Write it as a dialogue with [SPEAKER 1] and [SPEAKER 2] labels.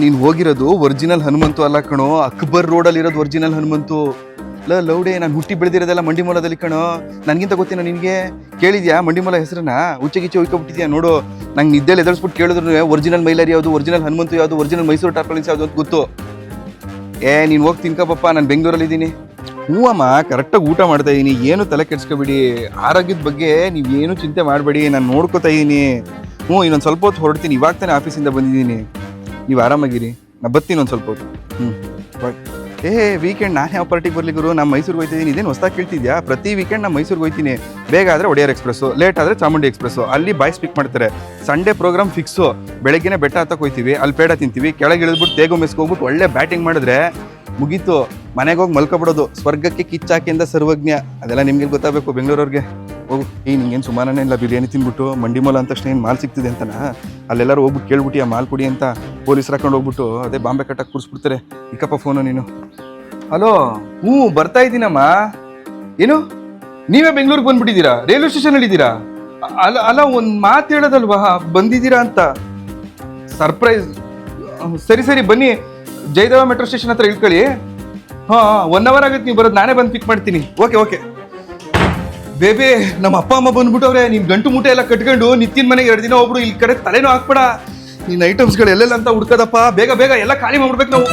[SPEAKER 1] ನೀನ್ ಹೋಗಿರೋದು ಒರಿಜಿನಲ್ ಹನುಮಂತು ಅಲ್ಲ ಕಣೋ, ಅಕ್ಬರ್ ರೋಡಲ್ಲಿ ಇರೋದು ಒರಿಜಿನಲ್ ಹನುಮಂತು. ಲೌಡೆ, ನಾನು ಹುಟ್ಟಿ ಬೆಳೆದಿರೋದೆಲ್ಲ ಮಂಡಿಮೂಲದಲ್ಲಿ ಕಣೋ. ನನ್ಗಿಂತ ಗೊತ್ತೇನೋ ನಿನ್ಗೆ? ಕೇಳಿದ್ಯಾ ಮಂಡಿಮೂಲ ಹೆಸರನ್ನ? ಉಚ್ಚಗಿಚ್ಚೆ ಹೋಗ್ಬಿಟ್ಟಿದ್ಯಾ ನೋಡು. ನಂಗೆ ನಿದ್ದೆಲ್ಲಿ ಎದುರಿಸ್ಬಿಟ್ಟು ಕೇಳಿದ್ರು ಒರಿಜಿನಲ್ ಮೈಲಾರಿ ಯಾವುದು, ಒರಿಜಿನಲ್ ಹನುಮಂತು ಯಾವುದು, ಒರಿಜಿನಲ್ ಮೈಸೂರು ಟಾರ್ಪಲಿನ್ಸ್ ಯಾವುದು ಅಂತ ಗೊತ್ತು. ನೀನು ಹೋಗಿ ತಿನ್ಕಪ್ಪ, ನಾನು ಬೆಂಗಳೂರಲ್ಲಿ ಇದ್ದೀನಿ. ಹ್ಞೂ ಅಮ್ಮ, ಕರೆಕ್ಟಾಗಿ ಊಟ ಮಾಡ್ತಾ ಇದ್ದೀನಿ, ಏನು ತಲೆ ಕೆಡ್ಸ್ಕೊಬೇಡಿ. ಆರೋಗ್ಯದ ಬಗ್ಗೆ ನೀವೇನು ಚಿಂತೆ ಮಾಡಬೇಡಿ, ನಾನು ನೋಡ್ಕೋತಾ ಇದ್ದೀನಿ. ಇನ್ನೊಂದು ಸ್ವಲ್ಪ ಹೊತ್ತು ಹೊರಡ್ತೀನಿ, ಇವಾಗ ತಾನೇ ಆಫೀಸಿಂದ ಬಂದಿದ್ದೀನಿ. ನೀವು ಆರಾಮಾಗಿರಿ, ನಾನು ಬರ್ತೀನಿ ಒಂದು ಸ್ವಲ್ಪ ಹೊತ್ತು. ಬಾಯ್. ವೀಕೆಂಡ್ ನಾನು ಯಾವ ಪಾರ್ಟಿಗೆ ಬರಲಿ ಗುರು? ನಾನು ಮೈಸೂರಿಗೆ ಹೋಗ್ತಿದ್ದೀನಿ. ಇದೇನು ಹೊಸ್ದಾಗಿ ಕೇಳ್ತಿದ್ಯಾ? ಪ್ರತಿ ವೀಕೆಂಡ್ ನಾನು ಮೈಸೂರಿಗೆ ಹೋಗ್ತೀನಿ. ಬೇಗ ಆದರೆ ಒಡೆಯರ್ ಎಕ್ಸ್ಪ್ರೆಸ್ಸು, ಲೇಟ್ ಆದರೆ ಚಾಮುಂಡಿ ಎಕ್ಸ್ಪ್ರೆಸ್ಸು. ಅಲ್ಲಿ ಬಾಯ್ಸ್ ಪಿಕ್ ಮಾಡ್ತಾರೆ. Sunday program fix. ಬೆಳಗ್ಗೆನೇ ಬೆಟ್ಟ ಹತ್ತಕ್ಕೆ ಹೋಗ್ತೀವಿ, ಅಲ್ಲಿ ಪೇಡ ತಿಂತೀವಿ, ಕೆಳಗೆ ಇಳಿದ್ಬಿಟ್ಟು ತೇಗು ಮೆಸ್ಗೆ ಹೋಗ್ಬಿಟ್ಟು ಒಳ್ಳೆ ಬ್ಯಾಟಿಂಗ್ ಮಾಡಿದ್ರೆ ಮುಗೀತು. ಮನೆಗೆ ಹೋಗಿ ಮಲ್ಕೊಬಿಡೋದು. ಸ್ವರ್ಗಕ್ಕೆ ಕಿಚ್ಚಾಕಿಂದ ಸರ್ವಜ್ಞ. ಅದೆಲ್ಲ ನಿಮ್ಗೆ ಗೊತ್ತಾಗಬೇಕು ಬೆಂಗಳೂರವ್ರಿಗೆ. ಹೋಗು. ನಿಂಗೇನು ಸುಮಾರನೇ ಇಲ್ಲ ಬಿರಿಯಾನಿ ತಿಂದ್ಬಿಟ್ಟು ಮಂಡಿಮೂಲ ಅಂತ ತಕ್ಷಣ ಏನು ಮಾಲ್ ಸಿಗ್ತಿದೆ ಅಂತನಾ? ಅಲ್ಲೆಲ್ಲರೂ ಹೋಗ್ಬಿಟ್ಟು ಕೇಳ್ಬಿಟ್ಟು ಆ ಮಾಲ್ ಕೊಡಿ ಅಂತ ಪೊಲೀಸ್ ಹಾಕೊಂಡು ಹೋಗ್ಬಿಟ್ಟು ಅದೇ ಬಾಂಬೆ ಕಟ್ಟಕ್ಕೆ ಕೂರಿಸ್ಬಿಡ್ತಾರೆ. ಇಕ್ಕಪ್ಪ ಫೋನು ನೀನು. ಹಲೋ, ಬರ್ತಾ ಇದ್ದೀನಮ್ಮ. ಏನು ನೀವೇ ಬೆಂಗಳೂರಿಗೆ ಬಂದ್ಬಿಟ್ಟಿದ್ದೀರಾ? ರೈಲ್ವೆ ಸ್ಟೇಷನಲ್ಲಿ ಇದ್ದೀರಾ? ಅಲ್ಲ ಒಂದು ಮಾತು ಹೇಳೋದಲ್ವಾ ಬಂದಿದ್ದೀರಾ ಅಂತ? ಸರ್ಪ್ರೈಸ್. ಸರಿ ಬನ್ನಿ, ಜಯದೇವ ಮೆಟ್ರೋ ಸ್ಟೇಷನ್ ಹತ್ರ ಇಳ್ಕೊಳ್ಳಿ. 1 ಅವರ್ ಆಗುತ್ತೆ ನೀವು ಬರೋದು, ನಾನೇ ಬಂದು ಪಿಕ್ ಮಾಡ್ತೀನಿ. ಓಕೆ. ಬೇಬಿ, ನಮ್ಮ ಅಪ್ಪ ಅಮ್ಮ ಬಂದ್ಬಿಟ್ಟವ್ರೆ. ನೀನ್ ಗಂಟು ಮೂಟೆ ಎಲ್ಲ ಕಟ್ಕೊಂಡು ನಿತ್ತಿನ ಮನೆಗೆ 2 ದಿನ ಒಬ್ರು ಇಲ್ಲಿ ಕಡೆ ತಲೆನೂ ಹಾಕ್ಬೇಡ. ನಿನ್ನ ಐಟಮ್ಸ್ಗಳು ಎಲ್ಲೆಲ್ಲ ಅಂತ ಹುಡ್ಕದಪ್ಪ. ಬೇಗ ಎಲ್ಲ ಖಾಲಿ ಮಾಡ್ಬಿಡ್ಬೇಕು ನಾವು.